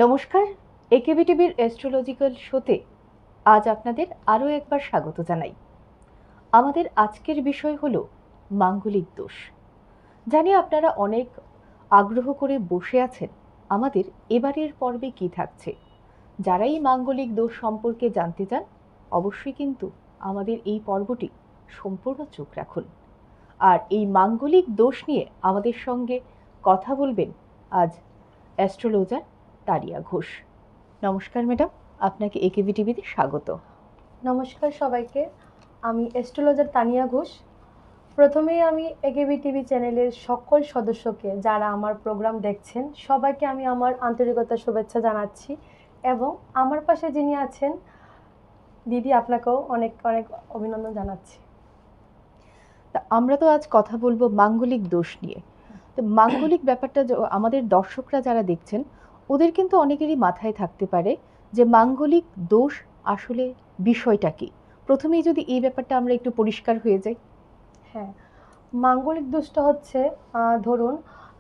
নমস্কার, একেবি টিভির অ্যাস্ট্রোলজিক্যাল শোতে আজ আপনাদের আরও একবার স্বাগত জানাই। আমাদের আজকের বিষয় হলো মাঙ্গলিক দোষ। জানি আপনারা অনেক আগ্রহ করে বসে আছেন আমাদের এবারের পর্বে কী থাকছে। যারাই মাঙ্গলিক দোষ সম্পর্কে জানতে চান অবশ্যই কিন্তু আমাদের এই পর্বটি সম্পূর্ণ চোখ রাখুন। আর এই মাঙ্গলিক দোষ নিয়ে আমাদের সঙ্গে কথা বলবেন আজ অ্যাস্ট্রোলজার তানিয়া ঘোষ। নমস্কার ম্যাডাম, আপনাকে একেবি টিভিতে স্বাগত। নমস্কার সবাইকে, আমি অ্যাস্ট্রোলজার তানিয়া ঘোষ। প্রথমেই আমি একেবি টিভি চ্যানেলের সকল সদস্যকে, যারা আমার প্রোগ্রাম দেখছেন, সবাইকে আমি আমার আন্তরিকতার শুভেচ্ছা জানাচ্ছি। এবং আমার পাশে যিনি আছেন দিদি, আপনাকেও অনেক অনেক অভিনন্দন জানাচ্ছি। তা আমরা তো আজ কথা বলবো মাঙ্গলিক দোষ নিয়ে। তো মাঙ্গলিক ব্যাপারটা আমাদের দর্শকরা যারা দেখছেন ওদের কিন্তু অনেকেরই মাথায় থাকতে পারে যে মাঙ্গলিক দোষ আসলে বিষয়টা কি। প্রথমেই যদি এই ব্যাপারটা আমরা একটু পরিষ্কার হয়ে যাই। হ্যাঁ, মাঙ্গলিক দোষটা হচ্ছে, ধরুন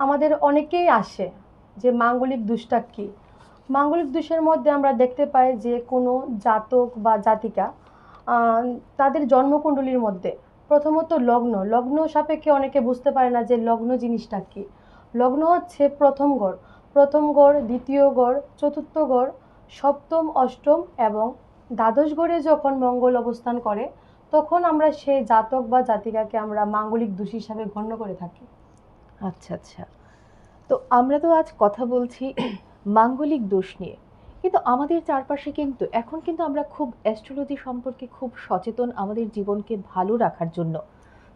আমাদের অনেকেই আসে যে মাঙ্গলিক দোষটা কী। মাঙ্গলিক দোষের মধ্যে আমরা দেখতে পাই যে কোনো জাতক বা জাতিকা তাদের জন্মকুণ্ডলীর মধ্যে প্রথমত লগ্ন সাপেক্ষে অনেকে বুঝতে পারে না যে লগ্ন জিনিসটা কী। লগ্ন হচ্ছে প্রথম ঘর, দ্বিতীয় ঘর, চতুর্থ ঘর, সপ্তম, অষ্টম এবং দ্বাদশ ঘরে যখন মঙ্গল অবস্থান করে তখন আমরা সেই জাতক বা জাতিকাকে আমরা মাঙ্গলিক দোষ হিসাবে গণ্য করে থাকি। আচ্ছা আচ্ছা, তো আমরা তো আজ কথা বলছি মাঙ্গলিক দোষ নিয়ে, কিন্তু আমাদের চারপাশে কিন্তু এখন কিন্তু আমরা খুব অ্যাস্ট্রোলজি সম্পর্কে খুব সচেতন আমাদের জীবনকে ভালো রাখার জন্য।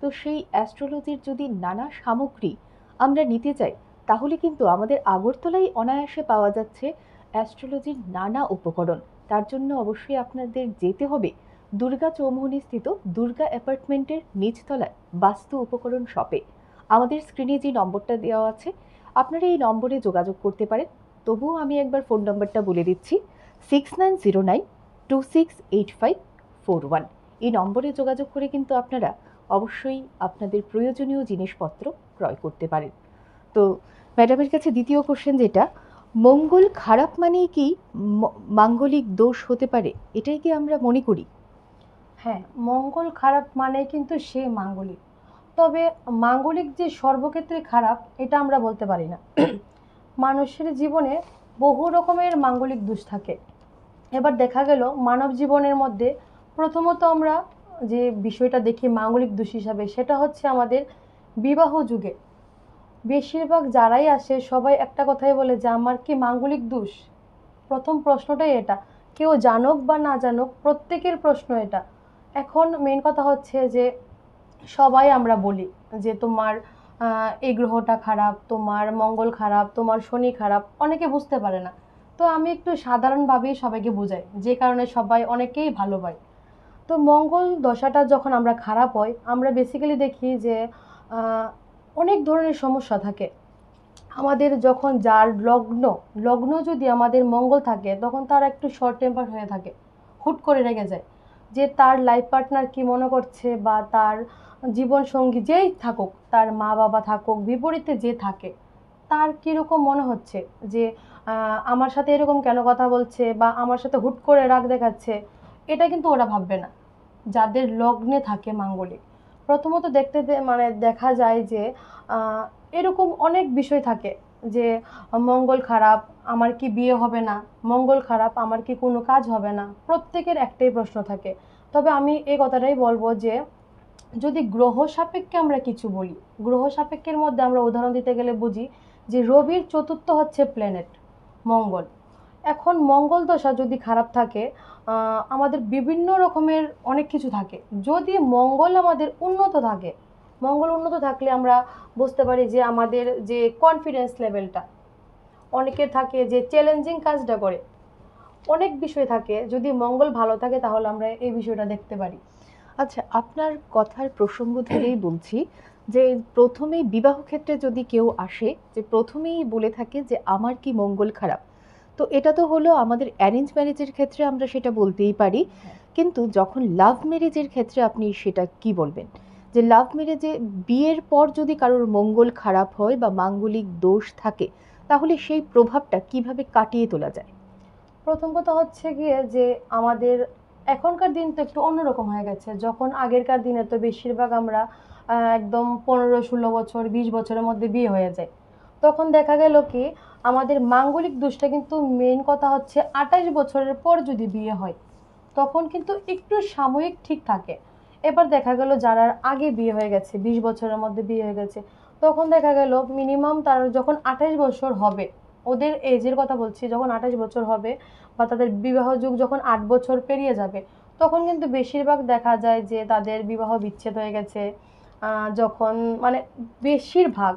তো সেই অ্যাস্ট্রোলজির যদি নানা সামগ্রী আমরা নিতে চাই তাহলে কিন্তু আমাদের আগরতলায় অনায়াসে পাওয়া যাচ্ছে অ্যাস্ট্রোলজির নানা উপকরণ। তার জন্য অবশ্যই আপনাদের যেতে হবে দুর্গা চৌমুহনী স্থিত দুর্গা অ্যাপার্টমেন্টের নিচতলায় বাস্তু উপকরণ শপে। আমাদের স্ক্রিনে যে নম্বরটা দেওয়া আছে আপনারা এই নম্বরে যোগাযোগ করতে পারেন। তবুও আমি একবার ফোন নম্বরটা বলে দিচ্ছি, 6909268541। এই নম্বরে যোগাযোগ করে কিন্তু আপনারা অবশ্যই আপনাদের প্রয়োজনীয় জিনিসপত্র ক্রয় করতে পারেন। তো ম্যাডামের কাছে দ্বিতীয় কোশ্চেন, যেটা মঙ্গল খারাপ মানেই কি মাঙ্গলিক দোষ হতে পারে, এটাই কি আমরা মনে করি? হ্যাঁ, মঙ্গল খারাপ মানে কিন্তু সে মাঙ্গলিক। তবে মাঙ্গলিক যে সর্বক্ষেত্রে খারাপ এটা আমরা বলতে পারি না। মানুষের জীবনে বহু রকমের মাঙ্গলিক দোষ থাকে। এবার দেখা গেল মানব জীবনের মধ্যে প্রথমত আমরা যে বিষয়টা দেখি মাঙ্গলিক দোষ হিসাবে, সেটা হচ্ছে আমাদের বিবাহ যুগে বেশিরভাগ যারাই আসে সবাই একটা কথাই বলে যে আমার কি মাঙ্গলিক দোষ। প্রথম প্রশ্নটাই এটা, কেউ জানুক বা না জানুক প্রত্যেকের প্রশ্ন এটা। এখন মেন কথা হচ্ছে যে সবাই আমরা বলি যে তোমার এই গ্রহটা খারাপ, তোমার মঙ্গল খারাপ, তোমার শনি খারাপ, অনেকে বুঝতে পারে না। তো আমি একটু সাধারণভাবেই সবাইকে বোঝাই, যে কারণে সবাই অনেকেই ভালো পায়। তো মঙ্গল দশাটা যখন আমরা খারাপ হয় আমরা বেসিক্যালি দেখি যে অনেক ধরনের সমস্যা থাকে আমাদের। যখন যার লগ্ন যদি আমাদের মঙ্গল থাকে তখন তার একটু শর্ট টেম্পার হয়ে থাকে, হুট করে রেগে যায় যে তার লাইফ পার্টনার কি মনে করছে, বা তার জীবন সঙ্গী যেই থাকুক, তার মা বাবা থাকুক, বিপরীতে যে থাকে, তার কীরকম মনে হচ্ছে যে আমার সাথে এরকম কেন কথা বলছে বা আমার সাথে হুট করে রাগ দেখাচ্ছে। এটা কিন্তু ওরা ভাববে না যাদের লগ্নে থাকে মাঙ্গলিক। প্রথমত মানে দেখা যায় যে এরকম অনেক বিষয় থাকে যে মঙ্গল খারাপ আমার কি বিয়ে হবে না, মঙ্গল খারাপ আমার কি কোনো কাজ হবে না, প্রত্যেকের একটাই প্রশ্ন থাকে। তবে আমি এই কথাটাই বলবো যে যদি গ্রহ সাপেক্ষে আমরা কিছু বলি, গ্রহ সাপেক্ষের মধ্যে আমরা উদাহরণ দিতে গেলে বুঝি যে রবির চতুর্থ হচ্ছে প্ল্যানেট মঙ্গল। এখন মঙ্গল দশা যদি খারাপ থাকে আমাদের বিভিন্ন রকমের অনেক কিছু থাকে। যদি মঙ্গল আমাদের উন্নত থাকে, মঙ্গল উন্নত থাকলে আমরা বুঝতে পারি যে আমাদের যে কনফিডেন্স লেভেলটা, অনেকের থাকে যে চ্যালেঞ্জিং কাজটা করে, অনেক বিষয় থাকে। যদি মঙ্গল ভালো থাকে তাহলে আমরা এই বিষয়টা দেখতে পারি। আচ্ছা, আপনার কথার প্রসঙ্গ ধরেই বলছি যে প্রথমেই বিবাহ ক্ষেত্রে যদি কেউ আসে যে প্রথমেই বলে থাকে যে আমার কি মঙ্গল খারাপ, তো এটা তো হলো আমাদের অ্যারেঞ্জ ম্যারেজের ক্ষেত্রে আমরা সেটা বলতেই পারি। কিন্তু যখন লাভ ম্যারেজের ক্ষেত্রে আপনি সেটা কি বলবেন, যে লাভ ম্যারেজে বিয়ের পর যদি কারোর মঙ্গল খারাপ হয় বা মাঙ্গলিক দোষ থাকে তাহলে সেই প্রভাবটা কিভাবে কাটিয়ে তোলা যায়? প্রথম কথা হচ্ছে গিয়ে যে আমাদের এখনকার দিন তো একটু অন্যরকম হয়ে গেছে। যখন আগেরকার দিনে তো বেশিরভাগ আমরা একদম 15-16 বছর 20 বছরের মধ্যে বিয়ে হয়ে যায়। তখন দেখা গেল কি আমাদের মাঙ্গলিক দোষটা কিন্তু মেইন কথা হচ্ছে 28 বছরের পর যদি বিয়ে হয় তখন কিন্তু একটু সাময়িক ঠিক থাকে। এবার দেখা গেল যারা আগে বিয়ে হয়ে গেছে 20 বছরের মধ্যে বিয়ে হয়ে গেছে, তখন দেখা গেল মিনিমাম তার যখন 28 বছর হবে, ওদের এজের কথা বলছি, যখন 28 বছর হবে বা তাদের বিবাহ যুগ যখন 8 বছর পেরিয়ে যাবে, তখন কিন্তু বেশিরভাগ দেখা যায় যে তাদের বিবাহ বিচ্ছেদ হয়ে গেছে। যখন মানে বেশিরভাগ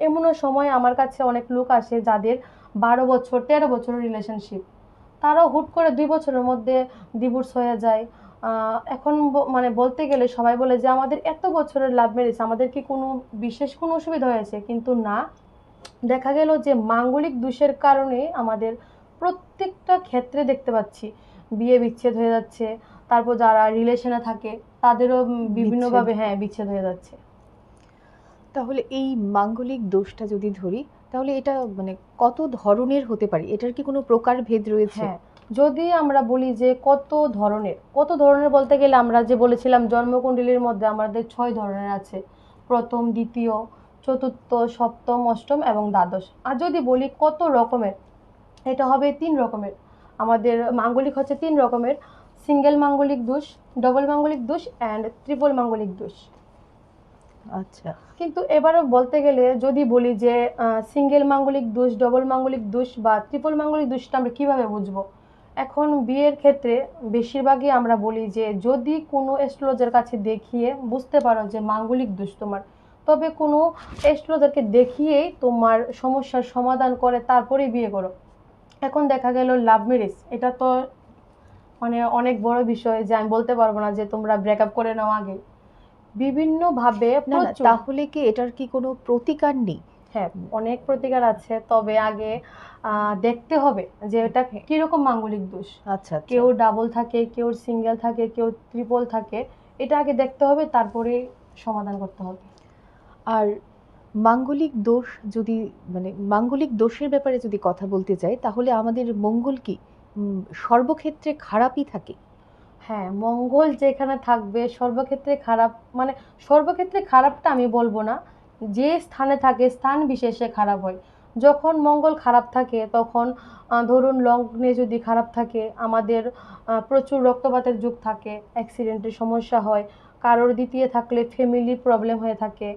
এমনও সময় আমার কাছে অনেক লোক আসে যাদের 12 বছর 13 বছরের রিলেশনশিপ, তারাও হুট করে 2 বছরের মধ্যে ডিভোর্স হয়ে যায়। এখন মানে বলতে গেলে সবাই বলে যে আমাদের এত বছরের লাভ ম্যারেজ, আমাদের কি কোনো বিশেষ কোনো অসুবিধা হয়েছে? কিন্তু না, দেখা গেল যে মাঙ্গলিক দোষের কারণে আমাদের প্রত্যেকটা ক্ষেত্রে দেখতে পাচ্ছি বিয়ে বিচ্ছেদ হয়ে যাচ্ছে। তারপর যারা রিলেশনে থাকে তাদেরও বিচ্ছেদ। বিভিন্নভাবে হ্যাঁ বিচ্ছেদ হয়ে যাচ্ছে। তাহলে এই মাঙ্গলিক দোষটা যদি ধরি, তাহলে এটা মানে কত ধরনের হতে পারে? এটার কি কোনো প্রকারভেদ রয়েছে? হ্যাঁ, যদি আমরা বলি যে কত ধরনের বলতে গেলে আমরা যে বলেছিলাম জন্মকুণ্ডলীর মধ্যে আমাদের 6 ধরনের আছে, প্রথম, দ্বিতীয়, চতুর্থ, সপ্তম, অষ্টম এবং দ্বাদশ। আর যদি বলি কত রকমের, এটা হবে 3 রকমের। আমাদের মাঙ্গলিক হচ্ছে 3 রকমের: সিঙ্গেল মাঙ্গলিক দোষ, ডবল মাঙ্গলিক দোষ অ্যান্ড ট্রিপল মাঙ্গলিক দোষ। আচ্ছা। কিন্তু এবারে বলতে গেলে যদি বলি যে সিঙ্গেল মাঙ্গলিক দোষ, ডবল মাঙ্গলিক দোষ বা ট্রিপল মাঙ্গলিক দোষটা আমরা কিভাবে বুঝবো? এখন বিয়ের ক্ষেত্রে বেশিরভাগই আমরা বলি যে যদি কোনো অ্যাস্ট্রোলজার কাছে দেখিয়ে বুঝতে পারো যে মাঙ্গলিক দোষ তোমার, তবে কোনো অ্যাস্ট্রোলজারকে দেখিয়েই তোমার সমস্যার সমাধান করে তারপরেই বিয়ে করো। এখন দেখা গেল লাভ ম্যারেজ, এটা তো মানে অনেক বড় বিষয় যে আমি বলতে পারবো না যে তোমরা ব্রেকআপ করে নাও আগে। বিভিন্নভাবে না, না, প্রচুর, তাহলে কি এটার কি কোনো প্রতিকার নেই? হ্যাঁ অনেক প্রতিকার আছে, তবে আগে দেখতে হবে যে এটা কিরকম মাঙ্গলিক দোষ। আচ্ছা, আচ্ছা। কেউ ডাবল থাকে, কেউ সিঙ্গেল থাকে, কেউ ট্রিপল থাকে। এটা আগে দেখতে হবে, তারপরে সমাধান করতে হবে। আর মাঙ্গলিক দোষ যদি মানে মাঙ্গলিক দোষের ব্যাপারে যদি কথা বলতে চাই, তাহলে আমাদের মঙ্গল কি সর্বক্ষেত্রে খারাপই থাকে? হ্যাঁ, মঙ্গল যেখানে থাকবে সর্বক্ষেত্রে খারাপ, মানে সর্বক্ষেত্রে খারাপটা আমি বলবো না, যে স্থানে থাকে স্থান বিশেষে খারাপ হয়। যখন মঙ্গল খারাপ থাকে তখন ধরুন লগ্নে যদি খারাপ থাকে, আমাদের প্রচুর রক্তপাতের যোগ থাকে, অ্যাক্সিডেন্টের সমস্যা হয়, কারোর দ্বিতীয় থাকলে ফ্যামিলি প্রবলেম হয়ে থাকে,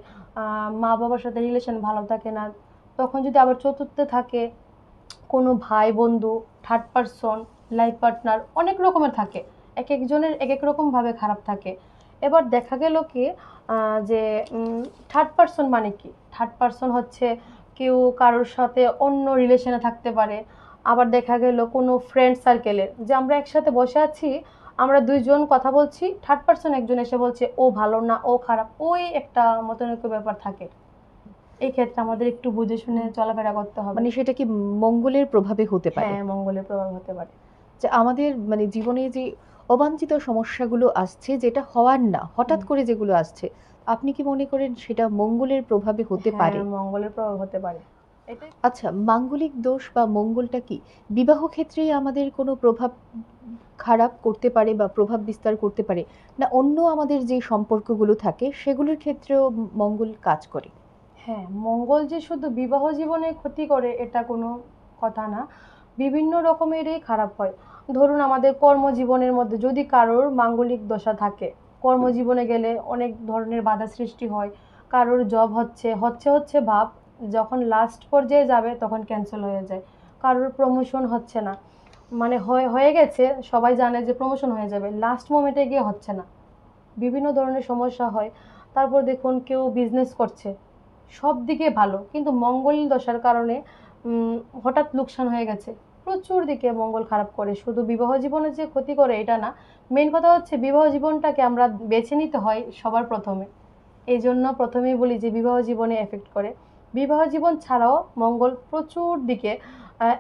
মা বাবার সাথে রিলেশন ভালো থাকে না। তখন যদি আবার চতুর্থে থাকে কোনো ভাই বন্ধু, থার্ড পারসন, লাইফ পার্টনার, অনেক রকমের থাকে, এক একজনের এক এক রকমভাবে খারাপ থাকে। এবার দেখা গেল কি যে থার্ড পারসন মানে কি? থার্ড পারসন হচ্ছে কেউ কারোর সাথে অন্য রিলেশনে থাকতে পারে। আবার দেখা গেল কোনো ফ্রেন্ড সার্কেলের, যে আমরা একসাথে বসে আছি, আমরা দুইজন কথা বলছি, থার্ড পারসন একজন এসে বলছে ও ভালো না, ও খারাপ, ওই একটা মতনৈক্য ব্যাপার থাকে। এই ক্ষেত্রে আমাদের একটু বুঝে শুনে চলাফেরা করতে হবে। মানে সেটা কি মঙ্গলের প্রভাবে হতে পারে? হ্যাঁ, মঙ্গলের প্রভাব হতে পারে। যে আমাদের মানে জীবনে যে অবাঞ্ছিত সমস্যাগুলো আসছে, যেটা হওয়ার না, হঠাৎ করে যেগুলো আসছে, আপনি কি মনে করেন সেটা মঙ্গলের প্রভাবে হতে পারে? হ্যাঁ, মঙ্গলের প্রভাব হতে পারে। এটাই। আচ্ছা, মাঙ্গলিক দোষ বা মঙ্গলটা কি বিবাহ ক্ষেত্রেই আমাদের কোনো প্রভাব খারাপ করতে পারে বা প্রভাব বিস্তার করতে পারে, না অন্য আমাদের যে সম্পর্কগুলো থাকে সেগুলোর ক্ষেত্রেও মঙ্গল কাজ করে? হ্যাঁ, মঙ্গল যে শুধু বিবাহ জীবনে ক্ষতি করে এটা কোনো কথা না, বিভিন্ন রকমেরই খারাপ হয়। ধরুন আমাদের কর্মজীবনের মধ্যে যদি কারোর মাঙ্গলিক দশা থাকে, কর্মজীবনে গেলে অনেক ধরনের বাধা সৃষ্টি হয়। কারোর জব হচ্ছে হচ্ছে হচ্ছে ভাব, যখন লাস্ট পর্যায়ে যাবে তখন ক্যান্সেল হয়ে যায়। কারোর প্রমোশন হচ্ছে না, মানে হয়ে গেছে, সবাই জানে যে প্রমোশন হয়ে যাবে, লাস্ট মোমেন্টে গিয়ে হচ্ছে না, বিভিন্ন ধরনের সমস্যা হয়। তারপর দেখুন কেউ বিজনেস করছে, সব দিকে ভালো, কিন্তু মঙ্গল দশার কারণে হঠাৎ লোকসান হয়ে গেছে। প্রচুর দিকে মঙ্গল খারাপ করে, শুধু বিবাহ জীবনে যে ক্ষতি করে এটা না, মেন কথা হচ্ছে বিবাহ জীবনটাকে আমরা বেছে নিতে হয় সবার প্রথমে। এই জন্য প্রথমেই বলি যে বিবাহ জীবনে এফেক্ট করে। বিবাহ জীবন ছাড়াও মঙ্গল প্রচুর দিকে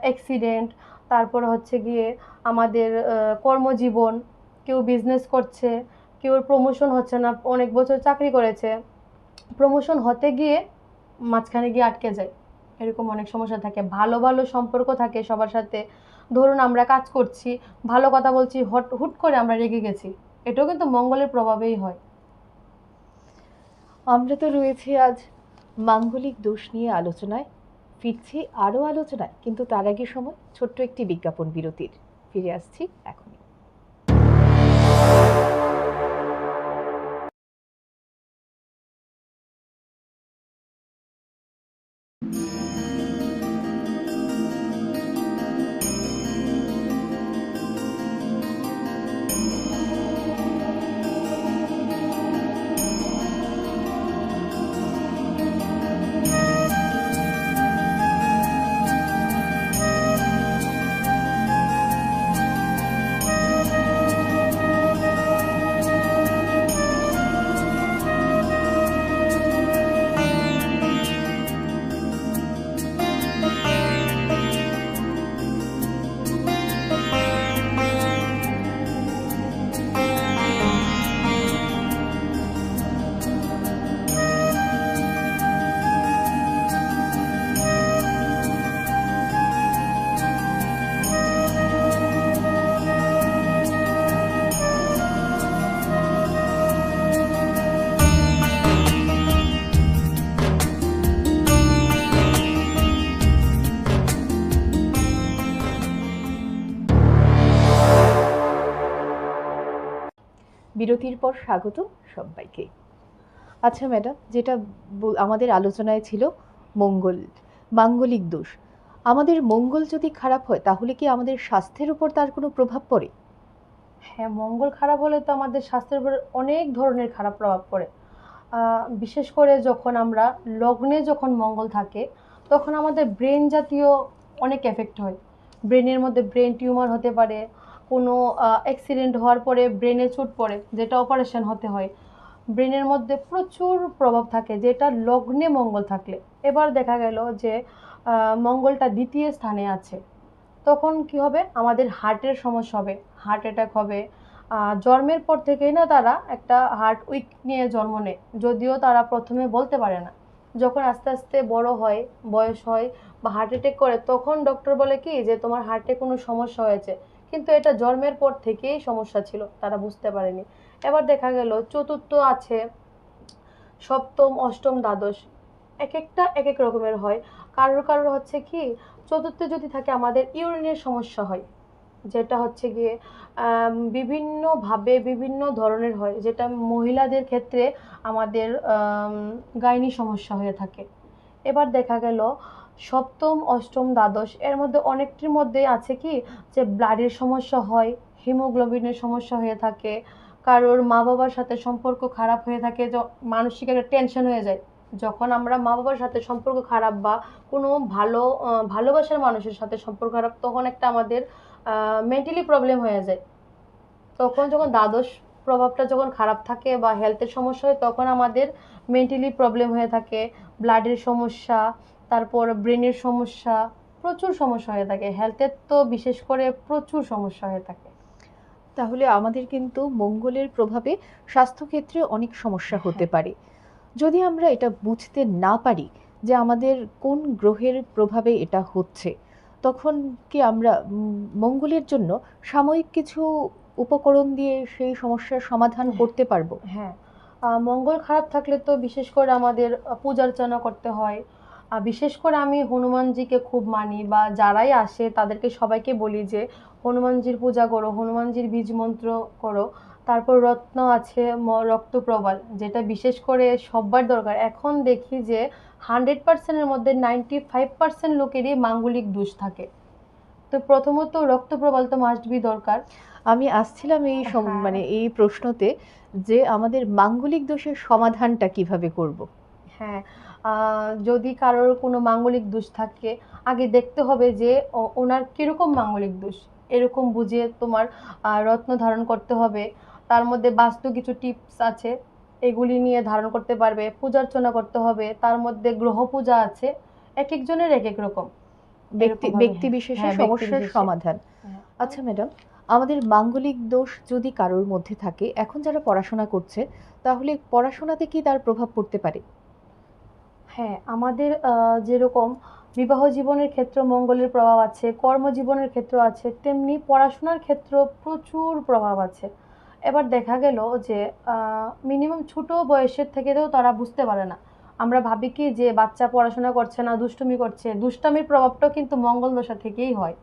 অ্যাক্সিডেন্ট, তারপর হচ্ছে গিয়ে আমাদের কর্মজীবন, কেউ বিজনেস করছে, কেউ প্রমোশন হচ্ছে না, অনেক বছর চাকরি করেছে, প্রমোশন হতে গিয়ে মাঝখানে গিয়ে আটকে যায়, এরকম অনেক সমস্যা থাকে। ভালো ভালো সম্পর্ক থাকে সবার সাথে, ধরুন আমরা কাজ করছি, ভালো কথা বলছি, হুট করে আমরা রেগে গেছি, এটাও কিন্তু মঙ্গলের প্রভাবেই হয়। আমরা তো রয়েছি আজ মাঙ্গলিক দোষ নিয়ে আলোচনায়, ফিরছি আরও আলোচনায়, কিন্তু তার আগে সময় ছোট্ট একটি বিজ্ঞাপন বিরতির। ফিরে আসছি এখনই। বিরতির পর স্বাগত সবাইকে। আচ্ছা ম্যাডাম, যেটা আমাদের আলোচনায় ছিল মাঙ্গলিক দোষ। আমাদের মঙ্গল যদি খারাপ হয় তাহলে কি আমাদের স্বাস্থ্যের উপর তার কোনো প্রভাব পড়ে? হ্যাঁ, মঙ্গল খারাপ হলে তো আমাদের স্বাস্থ্যের উপর অনেক ধরনের খারাপ প্রভাব পড়ে। বিশেষ করে যখন আমরা লগ্নে যখন মঙ্গল থাকে, তখন আমাদের ব্রেন জাতীয় অনেক এফেক্ট হয়। ব্রেনের মধ্যে ব্রেন টিউমার হতে পারে, কোনো অ্যাক্সিডেন্ট হওয়ার পরে ব্রেনে চোট পড়ে, যেটা অপারেশন হতে হয়। ব্রেনের মধ্যে প্রচুর প্রভাব থাকে যেটা লগ্নে মঙ্গল থাকলে। এবার দেখা গেল যে মঙ্গলটা দ্বিতীয় স্থানে আছে, তখন কি হবে, আমাদের হার্টের সমস্যা হবে, হার্ট অ্যাটাক হবে। জন্মের পর থেকেই না তারা একটা হার্ট উইক নিয়ে জন্ম নেয়, যদিও তারা প্রথমে বলতে পারে না। যখন আস্তে আস্তে বড় হয়, বয়স হয় বা হার্ট অ্যাটাক করে, তখন ডক্টর বলে কি যে তোমার হার্টে কোনো সমস্যা হয়েছে, কিন্তু এটা জন্মের পর থেকেই সমস্যা ছিল, তারা বুঝতে পারেনি। এবার দেখা গেল চতুর্থ আছে, সপ্তম, অষ্টম, দ্বাদশ, এক একটা এক এক রকমের হয়। কারোর কারোর হচ্ছে কি, চতুর্থে যদি থাকে আমাদের ইউরিনের সমস্যা হয়, যেটা হচ্ছে গিয়ে বিভিন্নভাবে বিভিন্ন ধরনের হয়, যেটা মহিলাদের ক্ষেত্রে আমাদের গাইনি সমস্যা হয়ে থাকে। এবার দেখা গেল সপ্তম, অষ্টম, দ্বাদশ এর মধ্যে অনেকটির মধ্যে আছে কি যে ব্লাডের সমস্যা হয়, হিমোগ্লোবিনের সমস্যা হয়ে থাকে, কারোর মা বাবার সাথে সম্পর্ক খারাপ হয়ে থাকে, মানসিক একটা টেনশন হয়ে যায়। যখন আমরা মা বাবার সাথে সম্পর্ক খারাপ বা কোনো ভালোবাসার মানুষের সাথে সম্পর্ক খারাপ, তখন একটা আমাদের মেন্টালি প্রবলেম হয়ে যায়। তখন যখন দ্বাদশ প্রভাবটা যখন খারাপ থাকে বা হেলথের সমস্যা হয়, তখন আমাদের মেন্টালি প্রবলেম হয়ে থাকে, ব্লাডের সমস্যা, তারপর ব্রেনের সমস্যা, প্রচুর সমস্যা হয়ে থাকে। হেলথের তো বিশেষ করে প্রচুর সমস্যা হয়ে থাকে। তাহলে আমাদের কিন্তু মঙ্গলের প্রভাবে স্বাস্থ্যক্ষেত্রে অনেক সমস্যা হতে হ্যাঁ। পারে। যদি আমরা এটা বুঝতে না পারি যে আমাদের কোন গ্রহের প্রভাবে এটা হচ্ছে, তখন কি আমরা মঙ্গলের জন্য সাময়িক কিছু উপকরণ দিয়ে সেই সমস্যার সমাধান করতে পারবো? হ্যাঁ, মঙ্গল খারাপ থাকলে তো বিশেষ করে আমাদের পূজা অর্চনা করতে হয়। বিশেষ করে আমি হনুমানজিকে খুব মানি, বা যারাই আসে তাদেরকে সবাইকে বলি যে হনুমানজির পূজা করো, হনুমানজির বীজ মন্ত্র করো। তারপর রত্ন আছে, রক্তপ্রবাল, যেটা বিশেষ করে সবার দরকার। এখন দেখি যে 100%-এর মধ্যে 95% লোকেরই মাঙ্গলিক দোষ থাকে। তো প্রথমত রক্তপ্রবাল তো মাস্ট বি দরকার। আমি আসছিলাম হ্যাঁ। মানে এই প্রশ্নতে, যে আমাদের মাঙ্গলিক দোষের সমাধানটা কিভাবে করব? হ্যাঁ, যদি কারোর কোনো মাঙ্গলিক দোষ থাকে, আগে দেখতে হবে যে ওনার কিরকম মাঙ্গলিক দোষ। এরকম বুঝে তোমার রত্ন ধারণ করতে হবে। তার মধ্যে বাস্তু কিছু টিপস আছে, এগুলি নিয়ে ধারণ করতে পারবে। পূজার্চনা করতে হবে, তার মধ্যে গ্রহ পূজা আছে, এক একজনের এক এক রকম। এরকমভাবে ব্যক্তি বিশেষে হ্যাঁ, ব্যক্তি সমস্যার বিশেষে। সমাধান। হ্যাঁ। আচ্ছা ম্যাডাম, আমাদের মাঙ্গলিক দোষ যদি কারোর মধ্যে থাকে, এখন যারা পড়াশোনা করছে, তাহলে পড়াশোনাতে কি তার প্রভাব পড়তে পারে? হ্যাঁ, আমাদের যেরকম বিবাহ জীবনের ক্ষেত্রে মঙ্গলের প্রভাব আছে, কর্মজীবনের ক্ষেত্র আছে, তেমনি পড়াশোনার ক্ষেত্র প্রচুর প্রভাব আছে। এবার দেখা গেল যে মিনিমাম ছোট বয়সের থেকেও তারা বুঝতে পারে না। আমরা ভাবি কি যে বাচ্চা পড়াশোনা করছে না, দুষ্টুমি করছে, দুষ্টামির প্রভাবটাও কিন্তু মঙ্গল দশা থেকেই হয়।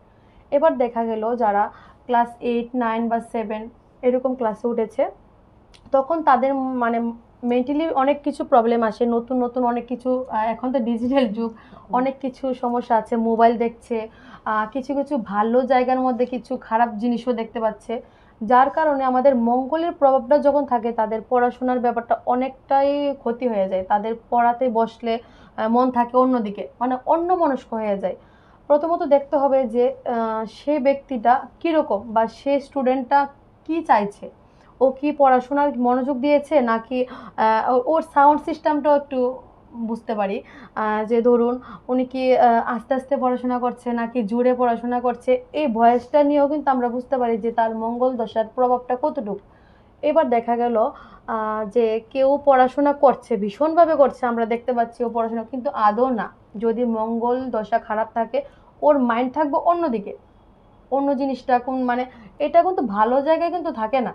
এবার দেখা গেল যারা ক্লাস 8, 9 বা 7 এরকম ক্লাসে উঠেছে, তখন তাদের মানে মেন্টালি অনেক কিছু প্রবলেম আসে, নতুন নতুন অনেক কিছু, এখন তো ডিজিটাল যুগ, অনেক কিছু সমস্যা আছে, মোবাইল দেখছে, কিছু কিছু ভালো জায়গার মধ্যে কিছু খারাপ জিনিসও দেখতে পাচ্ছে, যার কারণে আমাদের মঙ্গলের প্রভাবটা যখন থাকে তাদের পড়াশোনার ব্যাপারটা অনেকটাই ক্ষতি হয়ে যায়। তাদের পড়াতে বসলে মন থাকে অন্যদিকে, মানে অন্যমনস্ক হয়ে যায়। প্রথমত দেখতে হবে যে সে ব্যক্তিটা কীরকম বা সে স্টুডেন্টটা কি চাইছে, ও কি পড়াশোনার মনোযোগ দিয়েছে নাকি ওর সাউন্ড সিস্টেমটাও একটু বুঝতে পারি, যে ধরুন উনি কি আস্তে আস্তে পড়াশোনা করছে নাকি জোরে পড়াশোনা করছে, এই ভয়েসটা নিয়েও কিন্তু আমরা বুঝতে পারি যে তার মঙ্গল দশার প্রভাবটা কতটুকু। এবার দেখা গেল যে কেউ পড়াশোনা করছে, ভীষণভাবে করছে, আমরা দেখতে পাচ্ছি ও পড়াশোনা, কিন্তু আদৌ না। যদি মঙ্গল দশা খারাপ থাকে ওর মাইন্ড থাকবে অন্যদিকে, অন্য জিনিসটা কোন মানে এটা কিন্তু ভালো জায়গায় কিন্তু থাকে না,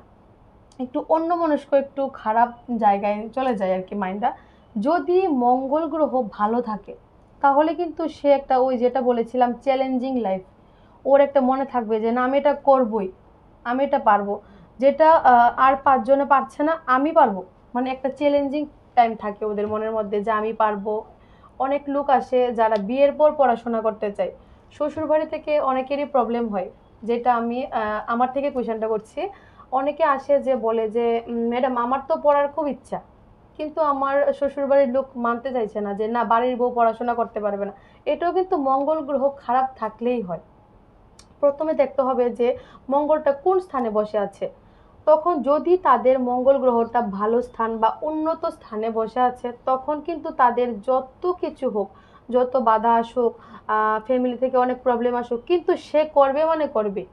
একটু অন্যমনস্ক, একটু খারাপ জায়গায় চলে যায় আর কি মাইন্ডটা। যদি মঙ্গল গ্রহ ভালো থাকে তাহলে কিন্তু সে একটা, ওই যেটা বলেছিলাম চ্যালেঞ্জিং লাইফ, ওর একটা মনে থাকবে যে না আমি এটা করবই, আমি এটা পারবো, যেটা আর পাঁচজনে পারছে না আমি পারবো, মানে একটা চ্যালেঞ্জিং টাইম থাকে ওদের মনের মধ্যে যে আমি পারবো। অনেক লোক আসে যারা বিয়ের পর পড়াশোনা করতে চায়, শ্বশুর বাড়ি থেকে অনেকেরই প্রবলেম হয়, যেটা আমি আমার থেকে কোয়েশ্চেনটা করছি। অনেকে আসে যে বলে যে ম্যাডাম আমার তো পড়ার খুব ইচ্ছা, কিন্তু আমার শ্বশুরবাড়ির লোক মানতে চাইছে না, যে না বাড়ির বউ পড়াশোনা করতে পারবে না। এটাও কিন্তু মঙ্গল গ্রহ খারাপ থাকলেই হয়। প্রথমে দেখতে হবে যে মঙ্গলটা কোন স্থানে বসে আছে। তখন যদি তাদের মঙ্গল গ্রহটা ভালো স্থান বা উন্নত স্থানে বসে আছে, তখন কিন্তু তাদের যত কিছু হোক, যত বাধা আসুক, ফ্যামিলি থেকে অনেক প্রবলেম আসুক, কিন্তু সে করবে মানে করবে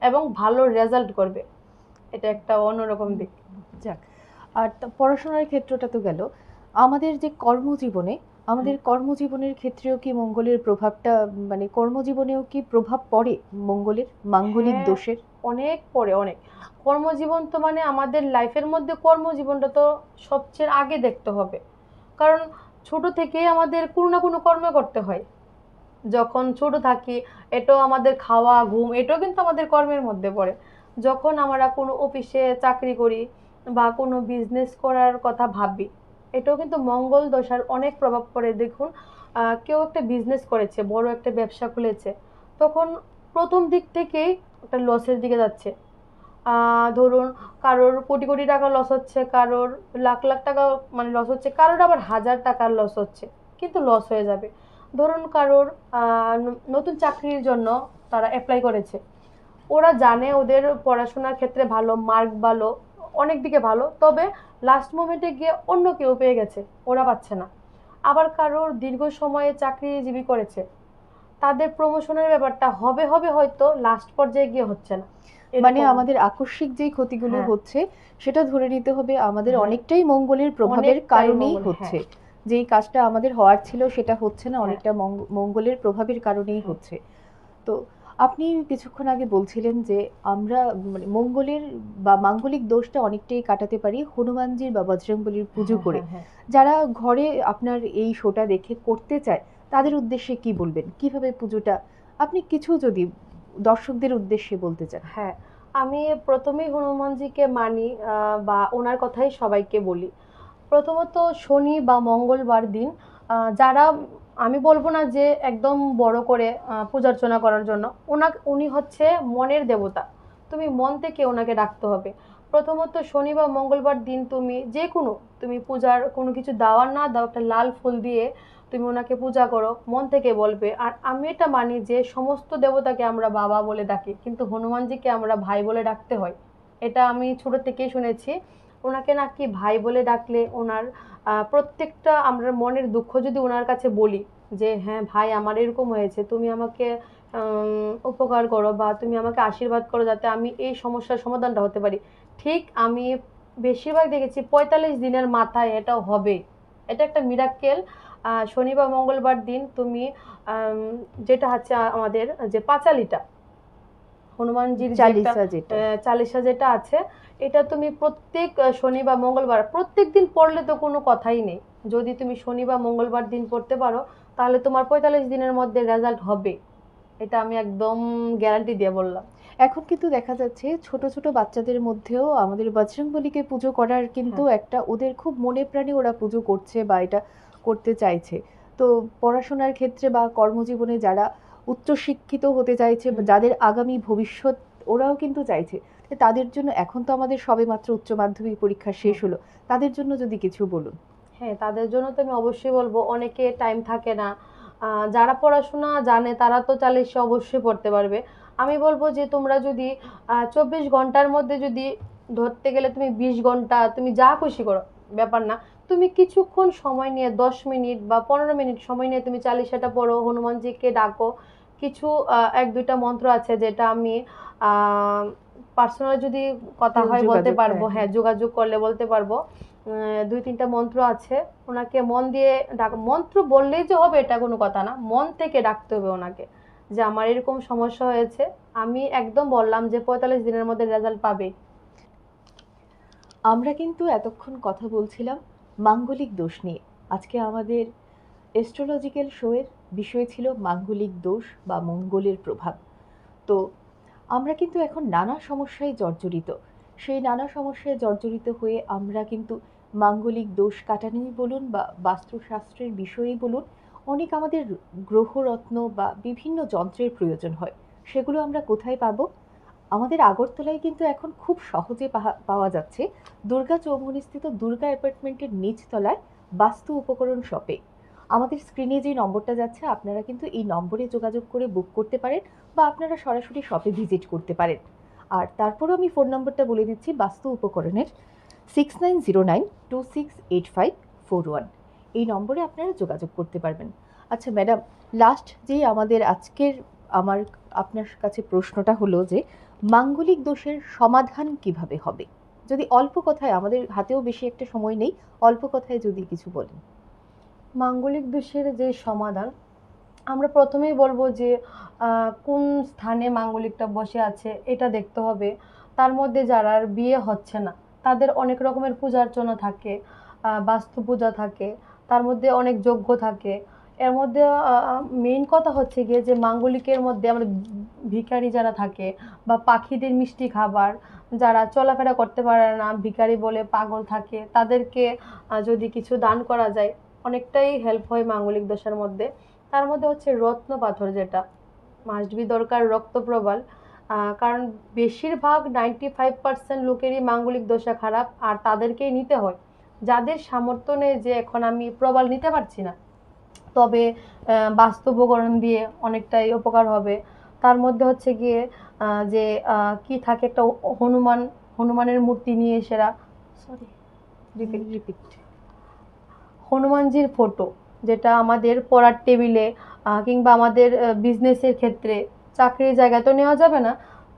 এবং ভালো রেজাল্ট করবে। এটা একটা অন্যরকম দিক। যাক, আর পড়াশোনার ক্ষেত্রটা তো গেল, আমাদের যে কর্মজীবনে, আমাদের কর্মজীবনের ক্ষেত্রেও কি মঙ্গলের প্রভাবটা, মানে কর্মজীবনেও কি প্রভাব পড়ে মঙ্গলের মাঙ্গলিক হ্যাঁ, দোষের? অনেক পড়ে, অনেক। কর্মজীবন তো মানে আমাদের লাইফের মধ্যে কর্মজীবনটা তো সবচেয়ে আগে দেখতে হবে, কারণ ছোট থেকেই আমাদের কোনো না কোনো কর্ম করতে হয়। যখন ছোট থাকি, এটাও আমাদের খাওয়া ঘুম এটাও কিন্তু আমাদের কর্মের মধ্যে পড়ে। যখন আমরা কোনো অফিসে চাকরি করি বা কোনো বিজনেস করার কথা ভাবি, এটাও কিন্তু মঙ্গল দশার অনেক প্রভাব পড়ে। দেখুন, কেউ একটা বিজনেস করেছে, বড় একটা ব্যবসা খুলেছে, তখন প্রথম দিক থেকেই একটা লসের দিকে যাচ্ছে। ধরুন কারোর কোটি কোটি টাকা লস হচ্ছে, কারোর লাখ লাখ টাকা মানে লস হচ্ছে, কারোর আবার হাজার টাকার লস হচ্ছে, কিন্তু লস হয়ে যাবে। ধরুন কারোর নতুন চাকরির জন্য তারা অ্যাপ্লাই করেছে, ওরা জানে ওদের পড়াশোনার ক্ষেত্রে ভালো, মার্ক ভালো, অনেক দিকে ভালো, তবে লাস্ট মোমেন্টে গিয়ে অন্য কেউ পেয়ে গেছে, ওরা পাচ্ছে না। আবার কারোর দীর্ঘ সময়ে চাকরিজীবী করেছে, তাদের প্রমোশনের ব্যাপারটা হবে হবে হয়তো লাস্ট পর্যায়ে গিয়ে হচ্ছে না, মানে এরকম। আমাদের আকস্মিক যেই ক্ষতিগুলো হ্যাঁ, হচ্ছে, সেটা ধরে নিতে হবে আমাদের হ্যাঁ, অনেকটাই মঙ্গলের প্রভাবের অনেকটাই কারণেই মঙ্গল, হচ্ছে। হ্যাঁ, যেই কাজটা আমাদের হওয়ার ছিল সেটা হচ্ছে না, হ্যাঁ, অনেকটা মঙ্গলের প্রভাবের কারণেই হ্যাঁ, হচ্ছে। তো আপনি কিছুক্ষণ আগে বলছিলেন যে আমরা মানে মঙ্গলের বা মাঙ্গলিক দোষটা অনেকটাই কাটাতে পারি হনুমানজির বা বজরংবলির পুজো হ্যাঁ, করে। হ্যাঁ, হ্যাঁ, যারা ঘরে আপনার এই শোটা দেখে করতে চায়, তাদের উদ্দেশ্যে কি বলবেন, কিভাবে পুজোটা আপনি কিছু যদি দর্শকদের উদ্দেশ্যে বলতে চান? হ্যাঁ। আমি প্রথমেই হনুমানজিকে মানি, বা ওনার কথাই সবাইকে বলি। প্রথমত শনি বা মঙ্গলবার দিন যারা, আমি বলবো না যে একদম বড় করে পূজা অর্চনা করার জন্য, উনি হচ্ছে মনের দেবতা, তুমি মন থেকে ওনাকে ডাকতে হবে। প্রথমত শনি বা মঙ্গলবার দিন তুমি যে কোনো, তুমি পূজার কোনো কিছু দাওয়ার না দাও, একটা লাল ফুল দিয়ে তুমি ওনাকে পূজা করো, মন থেকে বলবে। আর আমি এটা মানি যে সমস্ত দেবতাকে আমরা বাবা বলে ডাকি, কিন্তু হনুমানজিকে আমরা ভাই বলে ডাকতে হয়। এটা আমি ছোট থেকেই শুনেছি। ওনাকে নাকি ভাই বলে ডাকলে ওনার প্রত্যেকটা আমরা মনের দুঃখ যদি ওনার কাছে বলি, যে হ্যাঁ ভাই আমার এরকম হয়েছে, তুমি আমাকে উপকার করো বা তুমি আমাকে আশীর্বাদ করো যাতে আমি এই সমস্যার সমাধানটা হতে পারি, ঠিক আমি বেশিরভাগ দেখেছি 45 দিনের মাথায় এটা হবে। এটা একটা মিরাক্কেল। শনি বা মঙ্গলবার দিন তুমি যেটা হচ্ছে আমাদের যে পাঁচালিটা, হনুমানজির যে একটা চালিসা যেটা। চালিসা যেটা আছে, এটা তুমি প্রত্যেক শনি বা মঙ্গলবার প্রত্যেক দিন পড়লে তো কোনো কথাই নেই। যদি তুমি শনি বা মঙ্গলবার দিন পড়তে পারো তাহলে তোমার 45 দিনের মধ্যে রেজাল্ট হবে, এটা আমি একদম গ্যারান্টি দিয়ে বললাম। এখন কিন্তু দেখা যাচ্ছে ছোট ছোট বাচ্চাদের মধ্যেও আমাদের বজরংবলীকে পুজো করার কিন্তু হ্যাঁ। একটা ওদের খুব মনে প্রাণে ওরা পুজো করছে বা এটা করতে চাইছে। তো পড়াশোনার ক্ষেত্রে বা কর্মজীবনে যারা উচ্চশিক্ষিত হতে চাইছে বা হুম। যাদের আগামী ভবিষ্যৎ ওরাও কিন্তু চাইছে, তো তাদের জন্য এখন তো আমাদের সবেমাত্র উচ্চ মাধ্যমিক পরীক্ষা শেষ হুম। হলো, তাদের জন্য যদি কিছু বলুন। হ্যাঁ, তাদের জন্য তো আমি অবশ্যই বলবো, অনেকে টাইম থাকে না, যারা পড়াশোনা জানে তারা তো চাইলে সে অবশ্যই পড়তে পারবে। আমি বলবো যে তোমরা যদি 24 ঘন্টার মধ্যে যদি ধরতে গেলে তুমি 20 ঘন্টা তুমি যা খুশি করো, ব্যাপার না, তুমি কিছুক্ষণ সময় নিয়ে 10 মিনিট বা 15 মিনিট সময় নিয়ে তুমি চালিশাটা পড়ো, হনুমানজিকে ডাকো। কিছু এক দুইটা মন্ত্র আছে যেটা আমি পার্সোনাল যদি কথা হয় বলতে যোগাযোগ, পারবো, হ্যাঁ হ্যাঁ। হ্যাঁ যোগাযোগ করলে বলতে পারবো। দুই তিনটা মন্ত্র আছে, ওনাকে মন দিয়ে ডাক, মন্ত্র বললেই যে হবে এটা কোনো কথা না, মন থেকে ডাকতে হবে ওনাকে, যে আমার এরকম সমস্যা হয়েছে, আমি একদম বললাম যে 45 দিনের মধ্যে রেজাল্ট পাবে। আমরা কিন্তু এতক্ষণ কথা বলছিলাম মাঙ্গলিক দোষ নিয়ে। আজকে আমাদের এস্ট্রোলজিক্যাল শোয়ের বিষয় ছিল মাঙ্গলিক দোষ বা মঙ্গলের প্রভাব। তো আমরা কিন্তু এখন নানা সমস্যায় জর্জরিত। সেই নানা সমস্যায় জর্জরিত হয়ে আমরা কিন্তু মাঙ্গলিক দোষ কাটানোই বলুন বা বাস্তুশাস্ত্রের বিষয়েই বলুন, অনেক আমাদের গ্রহরত্ন বা বিভিন্ন যন্ত্রের প্রয়োজন হয়। সেগুলো আমরা কোথায় পাবো? আমাদের আগরতলায় কিন্তু এখন খুব সহজে পাওয়া যাচ্ছে দুর্গা চৌমুহনীস্থিত দুর্গা অ্যাপার্টমেন্টের নিচতলায় বাস্তু উপকরণ শপে। আমাদের স্ক্রিনে যে নম্বরটা যাচ্ছে আপনারা কিন্তু এই নম্বরে যোগাযোগ করে বুক করতে পারেন বা আপনারা সরাসরি শপে ভিজিট করতে পারেন। আর তারপরও আমি ফোন নম্বরটা বলে দিচ্ছি বাস্তু উপকরণের, 6909268541। এই নম্বরে আপনারা যোগাযোগ করতে পারবেন। আচ্ছা ম্যাডাম, লাস্ট যে আমাদের আজকের আমার আপনার কাছে প্রশ্নটা হলো যে মাঙ্গলিক দোষের সমাধান কিভাবে হবে? যদি অল্প কথায়, আমাদের হাতেও বেশি একটা সময় নেই, অল্প কথায় যদি কিছু বলেন। মাঙ্গলিক দোষের যে সমাধান, আমরা প্রথমেই বলবো যে কোন স্থানে মাঙ্গলিকটা বসে আছে এটা দেখতে হবে। তার মধ্যে যারা বিয়ে হচ্ছে না তাদের অনেক রকমের পূজা অর্চনা থাকে, বাস্তু পূজা থাকে, তার মধ্যে অনেক যজ্ঞ থাকে। এর মধ্যে মেইন কথা হচ্ছে গিয়ে যে মাঙ্গলিকের মধ্যে আমরা ভিখারি যারা থাকে বা পাখিদের মিষ্টি খাবার, যারা চলাফেরা করতে পারে না ভিখারি বলে পাগল থাকে, তাদেরকে যদি কিছু দান করা যায় অনেকটাই হেল্প হয় মাঙ্গলিক দশার মধ্যে। তার মধ্যে হচ্ছে রত্ন পাথর, যেটা মাস্ট বি দরকার, রক্ত প্রবাল। কারণ বেশিরভাগ 95% লোকেরই মাঙ্গলিক দশা খারাপ আর তাদেরকেই নিতে হয়। যাদের সামর্থ্য নেই যে এখন আমি প্রবাল নিতে পারছি না, তবে বাস্তু উপকরণ দিয়ে অনেকটাই উপকার হবে। তার মধ্যে হচ্ছে গিয়ে যে কি থাকে একটা হনুমানের মূর্তি নিয়ে সেরা, সরি রিপিট, রিপিট। হনুমানজির ফটো, যেটা আমাদের পড়ার টেবিলে কিংবা আমাদের বিজনেসের ক্ষেত্রে, চাকরির জায়গায় তো নেওয়া যাবে না,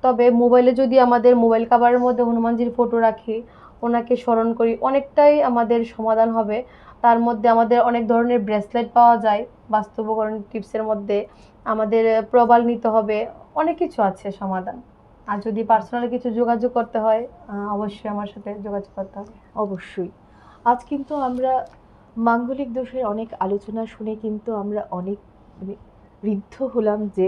তবে মোবাইলে যদি আমাদের মোবাইল কাভারের মধ্যে হনুমানজির ফটো রাখি, ওনাকে স্মরণ করি, অনেকটাই আমাদের সমাধান হবে। তার মধ্যে আমাদের অনেক ধরনের ব্রেসলেট পাওয়া যায় বাস্তবকরণ টিপসের মধ্যে, আমাদের প্রবাল নিতে হবে, অনেক কিছু আছে সমাধান। আর যদি পার্সোনালি কিছু যোগাযোগ করতে হয় অবশ্যই আমার সাথে যোগাযোগ করতে হবে। অবশ্যই। আজ কিন্তু আমরা মাঙ্গলিক দোষের অনেক আলোচনা শুনে কিন্তু আমরা অনেক মানে ঋদ্ধ হলাম যে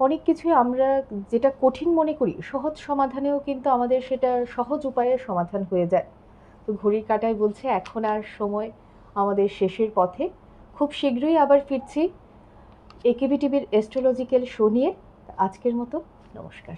অনেক কিছুই আমরা যেটা কঠিন মনে করি সহজ সমাধানেও কিন্তু আমাদের সেটা সহজ উপায়ে সমাধান হয়ে যায়। তো ঘড়ির কাঁটায় বলছে এখন আর সময় আমাদের শেষের পথে। খুব শীঘ্রই আবার ফিরছি একেবি টিভির অ্যাস্ট্রোলজিক্যাল শো নিয়ে। আজকের মতো নমস্কার।